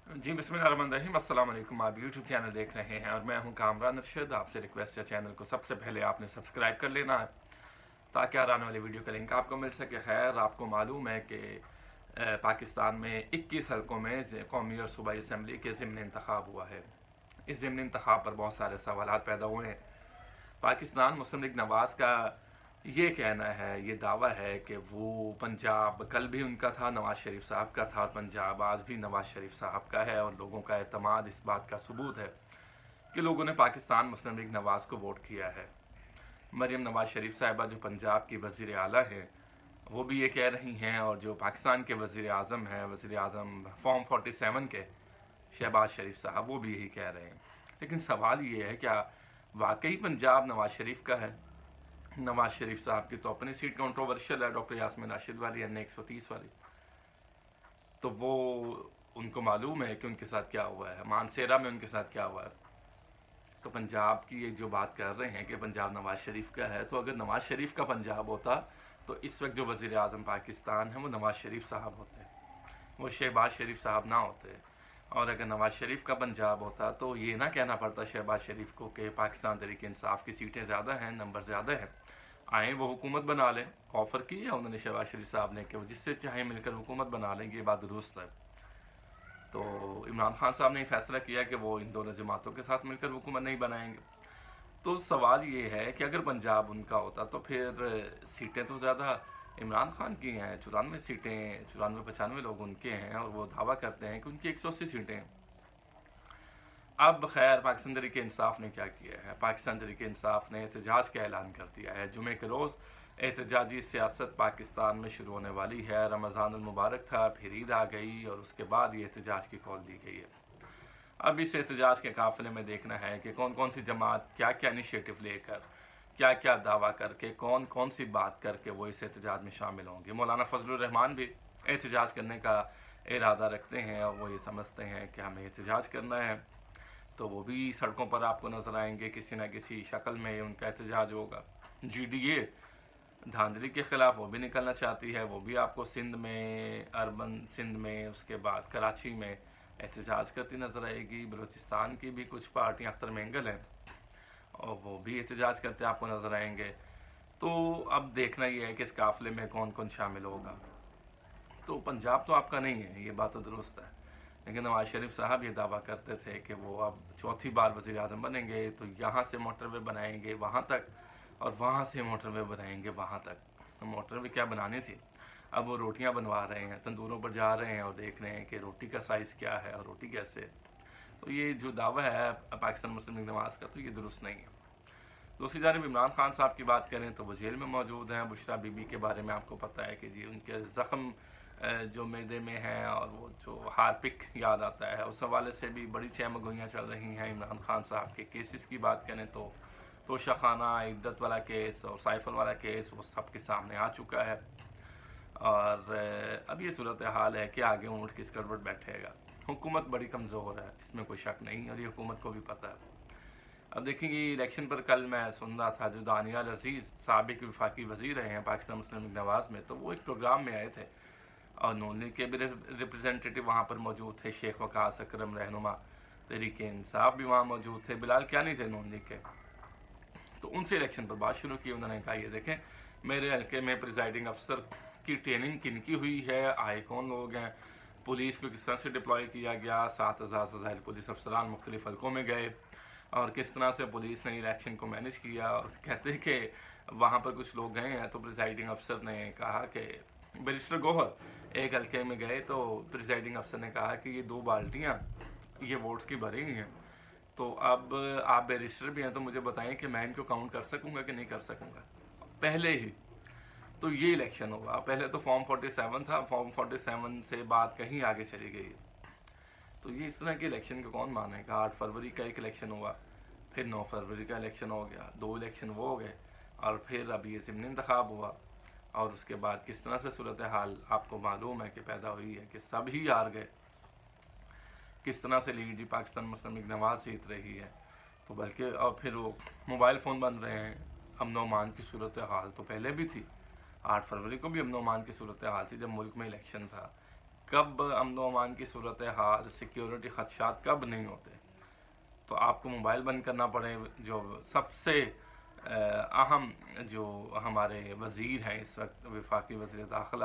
जी बिस्मिल्लाहिर्रहमानिर्रहीम। अस्सलाम वालेकुम। आप यूट्यूब चैनल देख रहे हैं और मैं हूं कामरान अरशद। आपसे रिक्वेस्ट है चैनल को सबसे पहले आपने सब्सक्राइब कर लेना है ताकि आने वाली वीडियो का लिंक आपको मिल सके। खैर, आपको मालूम है कि पाकिस्तान में 21 हलकों में कौमी और सूबाई असम्बली के ज़िमनी इंतखाब हुआ है। इस ज़िमनी इंतखाब पर बहुत सारे सवाल पैदा हुए हैं। पाकिस्तान मुस्लिम लीग नवाज़ का ये कहना है, ये दावा है कि वो पंजाब कल भी उनका था, नवाज़ शरीफ साहब का था, और पंजाब आज भी नवाज़ शरीफ साहब का है। और लोगों का एतमाद इस बात का सबूत है कि लोगों ने पाकिस्तान मुस्लिम लीग नवाज़ को वोट किया है। मरीम नवाज़ शरीफ साहिबा जो पंजाब की वज़ीर आला है वो भी ये कह रही हैं, और जो पाकिस्तान के वज़ीर आज़म हैं, वज़ीर आज़म फॉर्म 47 के शहबाज शरीफ साहब, वो भी यही कह रहे हैं। लेकिन सवाल ये है, क्या वाकई पंजाब नवाज़ शरीफ का है? नवाज़ शरीफ साहब की तो अपनी सीट कंट्रोवर्शियल है, डॉक्टर यास्मीन राशिद वाली, एन 130 वाली। तो वो उनको मालूम है कि उनके साथ क्या हुआ है, मानसेरा में उनके साथ क्या हुआ है। तो पंजाब की ये जो बात कर रहे हैं कि पंजाब नवाज़ शरीफ का है, तो अगर नवाज़ शरीफ का पंजाब होता तो इस वक्त जो वज़ीर आज़म पाकिस्तान है वो नवाज़ शरीफ साहब होते, वो शहबाज शरीफ साहब ना होते। और अगर नवाज़ शरीफ का पंजाब होता तो ये ना कहना पड़ता शहबाज शरीफ को कि पाकिस्तान तहरीक इंसाफ की सीटें ज़्यादा हैं, नंबर ज़्यादा हैं, आएँ वो हुकूमत बना लें। ऑफ़र की है उन्होंने शहबाज शरीफ साहब ने कि वो जिससे चाहे मिलकर हुकूमत बना लें, ये बात दुरुस्त है। तो इमरान खान साहब ने फैसला किया कि वो इन दोनों जमातों के साथ मिलकर हुकूमत नहीं बनाएंगे। तो सवाल ये है कि अगर पंजाब उनका होता तो फिर सीटें तो ज़्यादा इमरान खान की हैं, 94 सीटें, 94-95 लोग उनके हैं, और वो दावा करते हैं कि उनकी 180 सीटें हैं। अब खैर, पाकिस्तान तहरीक इंसाफ ने क्या किया है? पाकिस्तान तहरीक इंसाफ ने एहतजाज का ऐलान कर दिया है। जुमे के रोज़ एहतजाजी सियासत पाकिस्तान में शुरू होने वाली है। रमज़ानुल मुबारक था, फिर ईद आ गई, और उसके बाद ये एहतजाज की कॉल दी गई है। अब इस एहतजाज के काफ़िले में देखना है कि कौन कौन सी जमात क्या क्या इनिशिएटिव लेकर, क्या क्या दावा करके, कौन कौन सी बात करके वो इस एहतजाज में शामिल होंगे। मौलाना फजलुर रहमान भी एहतजाज करने का इरादा रखते हैं, और वो ये समझते हैं कि हमें एहतजाज करना है, तो वो भी सड़कों पर आपको नज़र आएंगे, किसी न किसी शक्ल में उनका एहतजाज होगा। GDA धांधली के ख़िलाफ़ वो भी निकलना चाहती है, वो भी आपको सिंध में, अर्बन सिंध में, उसके बाद कराची में एहतजाज करती नज़र आएगी। बलूचिस्तान की भी कुछ पार्टियाँ, अख्तर मेंगल हैं, और वो भी एहतजाज करते आपको नज़र आएंगे। तो अब देखना ये है कि इस काफ़िले में कौन कौन शामिल होगा। तो पंजाब तो आपका नहीं है, ये बात तो दुरुस्त है, लेकिन नवाज़ शरीफ साहब ये दावा करते थे कि वो अब चौथी बार वज़ीर आज़म बनेंगे तो यहाँ से मोटरवे बनाएंगे वहाँ तक, और वहाँ से मोटरवे बनाएंगे वहाँ तक। तो मोटरवे क्या बनानी थी, अब वो रोटियाँ बनवा रहे हैं, तंदूरों पर जा रहे हैं और देख रहे हैं कि रोटी का साइज़ क्या है और रोटी कैसे है। तो ये जो दावा है पाकिस्तान मुस्लिम लीग नवाज़ का, तो ये दुरुस्त नहीं है। दूसरी जानब इमरान खान साहब की बात करें तो वो जेल में मौजूद हैं। बुशरा बीबी के बारे में आपको पता है कि जी उनके ज़ख़म जो मैदे में है, और वो जो हार्पिक याद आता है, उस हवाले से भी बड़ी चहमगोइयाँ चल रही हैं। इमरान खान साहब के केसेस की बात करें तो तोशाखाना, इद्दत वाला केस और साइफल वाला केस वो सब के सामने आ चुका है। और अब ये सूरत हाल है कि आगे ऊँट किस करवट बैठेगा। हुकूमत बड़ी कमज़ोर है, इसमें कोई शक नहीं, और ये हुकूमत को भी पता है। अब देखेंगे इलेक्शन पर, कल मैं सुन रहा था जो दानियाल अजीज़ साबिक वफाकी वज़ीर रहे हैं पाकिस्तान मुस्लिम लीग नवाज़ में, तो वो एक प्रोग्राम में आए थे, और नून लीग के भी रिप्रेजेंटेटिव वहाँ पर मौजूद थे। शेख वकास अकरम रहनुमा तहरीक इंसाफ भी वहाँ मौजूद थे, बिलाल कियानी थे नून लीग के। तो उनसे इलेक्शन पर बात शुरू की। उन्होंने कहा, ये देखें मेरे हल्के में प्रिजाइडिंग अफसर की ट्रेनिंग किन की हुई है, आए कौन लोग हैं, पुलिस को किस तरह से डिप्लॉय किया गया, 7,000 से ज़ायद पुलिस अफसरान मुख्तलिफ हल्कों में गए, और किस तरह से पुलिस ने इलेक्शन को मैनेज किया। और कहते हैं कि वहाँ पर कुछ लोग गए हैं तो प्रिजाइडिंग अफसर ने कहा कि बैरिस्टर गोहर एक हल्के में गए, तो प्रिजाइडिंग अफसर ने कहा कि ये 2 बाल्टियाँ ये वोट्स की भरी हुई हैं, तो अब आप बैरिस्टर भी हैं तो मुझे बताएं कि मैं इनको काउंट कर सकूँगा कि नहीं कर सकूँगा। पहले ही तो ये इलेक्शन होगा। पहले तो फॉर्म 47 था, फॉर्म 47 से बात कहीं आगे चली गई। तो ये इस तरह के इलेक्शन को कौन मानेगा। 8 फरवरी का एक इलेक्शन हुआ, फिर 9 फरवरी का इलेक्शन हो गया, 2 इलेक्शन वो हो गए, और फिर अब ये ज़िमनी इंतखाब हुआ, और उसके बाद किस तरह से सूरत हाल आपको मालूम है कि पैदा हुई है कि सब ही हार गए। किस तरह से लीड पाकिस्तान मुस्लिम लीग नवाज़ जीत रही है। तो बल्कि और फिर वो मोबाइल फ़ोन बन रहे हैं। अमन अमान की सूरत हाल तो पहले भी थी, 8 फरवरी को भी अमन अमान की सूरत हाल थी जब मुल्क में इलेक्शन था। کب امن و امان کی صورتحال، سیکیورٹی خدشات کب نہیں ہوتے. تو آپ کو موبائل بند کرنا پڑے. جو سب سے اہم جو ہمارے وزیر ہیں اس وقت، وفاقی وزیر داخلہ،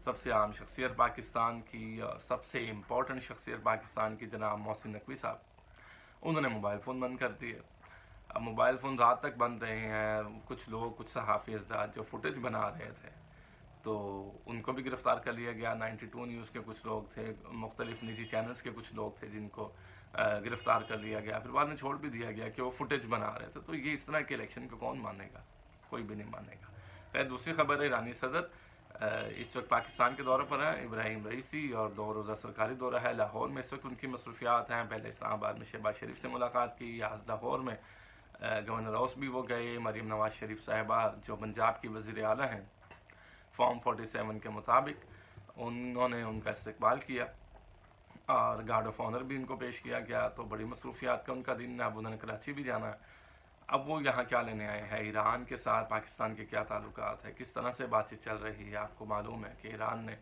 سب سے عام شخصیت پاکستان کی اور سب سے امپورٹنٹ شخصیت پاکستان کی، جناب محسن نقوی صاحب، انہوں نے موبائل فون بند کر دیے. اب موبائل فون رات تک بند رہے ہیں. کچھ لوگ، کچھ صحافی حضرات جو فوٹیج بنا رہے تھے تو ان کو بھی گرفتار کر لیا گیا. 92 نیوز کے کچھ لوگ تھے، مختلف نجی چینلز کے کچھ لوگ تھے جن کو گرفتار کر لیا گیا. پھر بعد میں چھوڑ بھی دیا گیا کہ وہ فوٹیج بنا رہے تھے. تو یہ اس طرح کے الیکشن کو کون مانے گا؟ کوئی بھی نہیں مانے گا. خیر، دوسری خبر ہے، ایرانی صدر اس وقت پاکستان کے دورے پر ہیں. ابراہیم رئیسی اور 2 روزہ سرکاری دورہ ہے. لاہور میں اس وقت ان کی مصروفیات ہیں. پہلے اسلام آباد میں شہباز شریف سے ملاقات کی. آج لاہور میں گورنر ہاؤس بھی وہ گئے. مریم نواز شریف صاحبہ جو پنجاب کی وزیر اعلیٰ ہیں، فارم 47 کے مطابق انہوں نے ان کا استقبال کیا اور گارڈ آف آنر بھی ان کو پیش کیا گیا. تو بڑی مصروفیات کا ان کا دن ہے. اب انہوں نے کراچی بھی جانا ہے. اب وہ یہاں کیا لینے آئے ہیں؟ ایران کے ساتھ پاکستان کے کیا تعلقات ہیں، کس طرح سے بات چیت چل رہی ہے؟ آپ کو معلوم ہے کہ ایران نے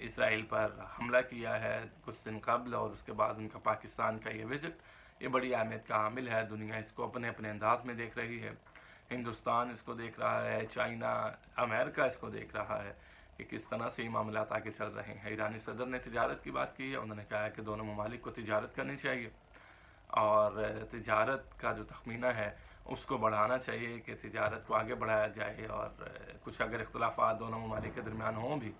اسرائیل پر حملہ کیا ہے کچھ دن قبل، اور اس کے بعد ان کا پاکستان کا یہ وزٹ، یہ بڑی اہمیت کا حامل ہے. دنیا اس کو اپنے اپنے انداز میں دیکھ رہی ہے. ہندوستان اس کو دیکھ رہا ہے، چائنا، امریکہ اس کو دیکھ رہا ہے کہ کس طرح سے یہ معاملات آگے چل رہے ہیں. ایرانی صدر نے تجارت کی بات کی ہے. انہوں نے کہا ہے کہ دونوں ممالک کو تجارت کرنی چاہیے اور تجارت کا جو تخمینہ ہے اس کو بڑھانا چاہیے، کہ تجارت کو آگے بڑھایا جائے. اور کچھ اگر اختلافات دونوں ممالک کے درمیان ہوں بھی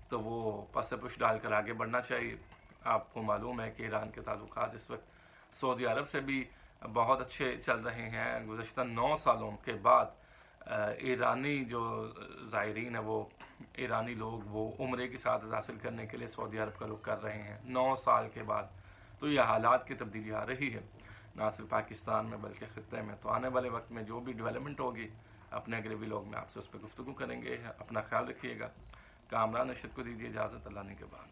تو وہ پس پش ڈال کر آگے بڑھنا چاہیے. آپ کو معلوم ہے کہ ایران کے تعلقات اس وقت سعودی عرب سے بھی بہت اچھے چل رہے ہیں. گزشتہ 9 سالوں کے بعد ایرانی جو زائرین ہیں، وہ ایرانی لوگ وہ عمرے کی سعادت حاصل کرنے کے لیے سعودی عرب کا رخ کر رہے ہیں 9 سال کے بعد. تو یہ حالات کی تبدیلی آ رہی ہے، نہ صرف پاکستان میں بلکہ خطے میں. تو آنے والے وقت میں جو بھی ڈیولپمنٹ ہوگی، اپنے اگلے ولاگ میں آپ سے اس پہ گفتگو کریں گے. اپنا خیال رکھیے گا. کامران ارشد کو دیجیے اجازت. اللہ نے کے بعد.